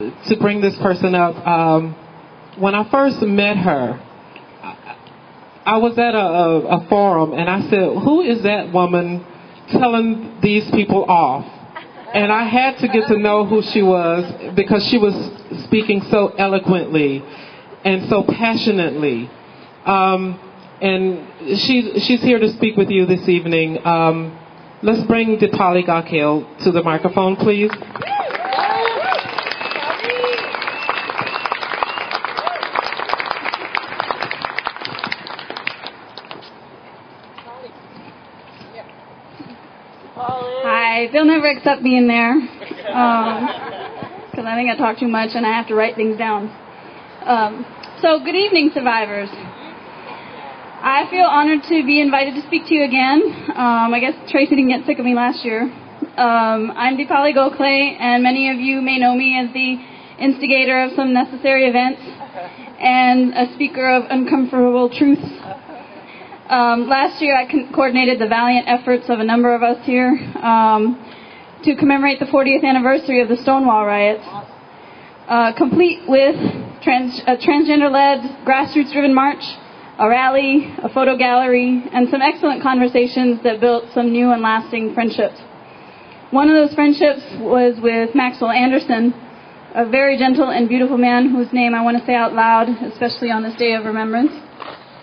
to bring this person up. When I first met her, I was at a forum, and I said, who is that woman telling these people off? And I had to get to know who she was, because she was speaking so eloquently and so passionately. And she's here to speak with you this evening. Let's bring Deepali Gokhale to the microphone, please. Hi, they'll never accept me in there because I think I talk too much and I have to write things down. So good evening, survivors. I feel honored to be invited to speak to you again. I guess Tracee didn't get sick of me last year. I'm Deepali Gokhale, and many of you may know me as the instigator of some necessary events and a speaker of uncomfortable truths. Last year I coordinated the valiant efforts of a number of us here to commemorate the 40th anniversary of the Stonewall riots, complete with a transgender-led, grassroots-driven march, a rally, a photo gallery, and some excellent conversations that built some new and lasting friendships. One of those friendships was with Maxwell Anderson, a very gentle and beautiful man whose name I want to say out loud, especially on this day of remembrance.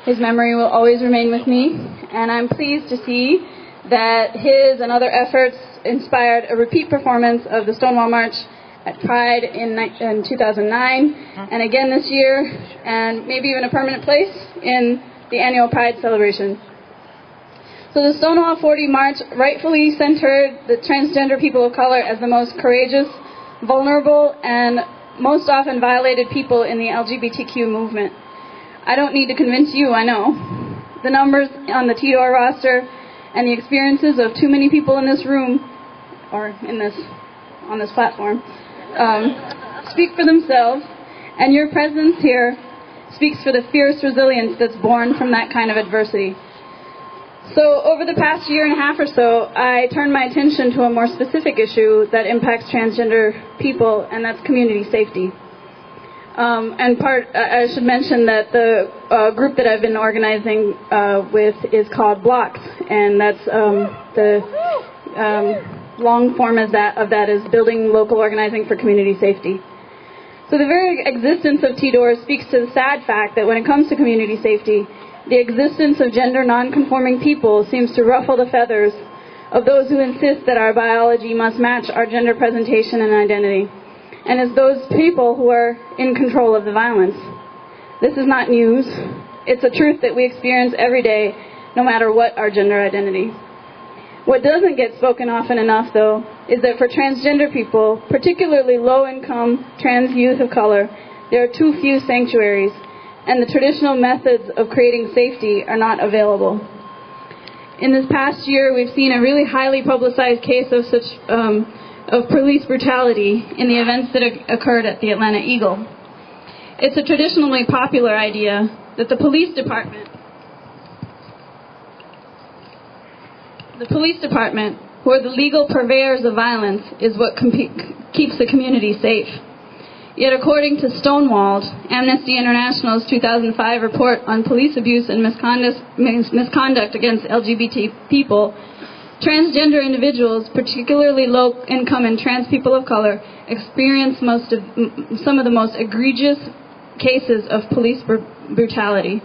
His memory will always remain with me, and I'm pleased to see that his and other efforts inspired a repeat performance of the Stonewall March at Pride in 2009, and again this year, and maybe even a permanent place in the annual Pride celebration. So the Stonewall 40 March rightfully centered the transgender people of color as the most courageous, vulnerable, and most often violated people in the LGBTQ movement. I don't need to convince you, I know. The numbers on the TDOR roster and the experiences of too many people in this room, or on this platform, speak for themselves, and your presence here speaks for the fierce resilience that's born from that kind of adversity. So over the past year and a half or so, I turned my attention to a more specific issue that impacts transgender people, and that's community safety. I should mention that the group that I've been organizing with is called Blocks, and that's the long form of that is Building Local Organizing for Community Safety. So the very existence of TDOR speaks to the sad fact that when it comes to community safety, the existence of gender non-conforming people seems to ruffle the feathers of those who insist that our biology must match our gender presentation and identity, and as those people who are in control of the violence. This is not news. It's a truth that we experience every day, no matter what our gender identity. What doesn't get spoken often enough, though, is that for transgender people, particularly low-income trans youth of color, there are too few sanctuaries, and the traditional methods of creating safety are not available. In this past year, we've seen a really highly publicized case of police brutality in the events that occurred at the Atlanta Eagle. It's a traditionally popular idea that the police department, who are the legal purveyors of violence, is what keeps the community safe. Yet according to Stonewalled, Amnesty International's 2005 report on police abuse and misconduct against LGBT people, transgender individuals, particularly low-income and trans people of color, experience some of the most egregious cases of police brutality.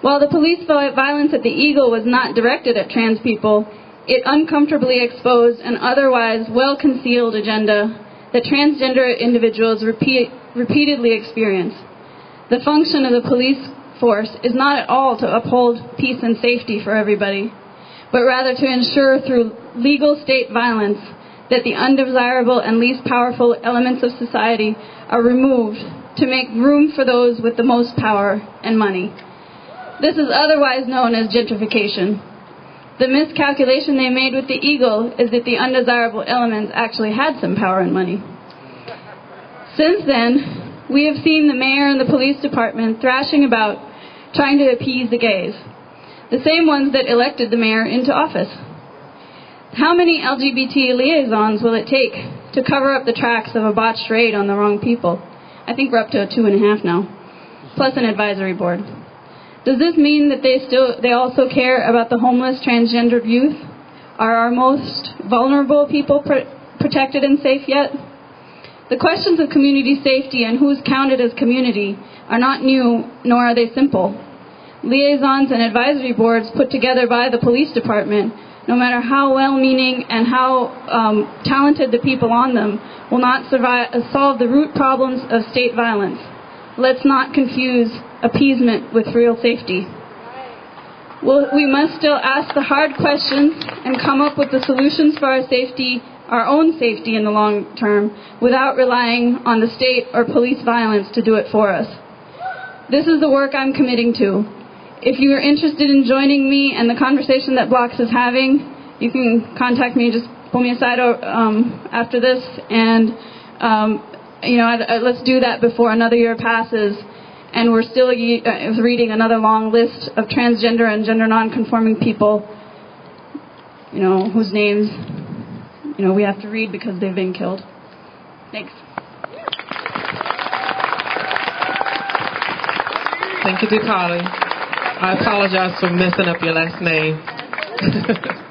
While the police violence at the Eagle was not directed at trans people, it uncomfortably exposed an otherwise well-concealed agenda that transgender individuals repeatedly experience. The function of the police force is not at all to uphold peace and safety for everybody, but rather to ensure through legal state violence that the undesirable and least powerful elements of society are removed to make room for those with the most power and money. This is otherwise known as gentrification. The miscalculation they made with the Eagle is that the undesirable elements actually had some power and money. Since then, we have seen the mayor and the police department thrashing about trying to appease the gays, the same ones that elected the mayor into office. How many LGBT liaisons will it take to cover up the tracks of a botched raid on the wrong people. I think we're up to 2.5 now, plus an advisory board. Does this mean that they also care about the homeless, transgendered youth? Are our most vulnerable people protected and safe yet? The questions of community safety and who's counted as community are not new, nor are they simple. Liaisons and advisory boards put together by the police department, no matter how well-meaning and how talented the people on them, will not solve the root problems of state violence. Let's not confuse appeasement with real safety. We must still ask the hard questions and come up with the solutions for our safety, our own safety in the long term, without relying on the state or police violence to do it for us. This is the work I'm committing to. If you are interested in joining me and the conversation that Blocks is having, you can contact me. Just pull me aside after this, and let's do that before another year passes, and we're still reading another long list of transgender and gender non-conforming people, whose names we have to read because they've been killed. Thanks. Thank you, Deepali. I apologize for messing up your last name.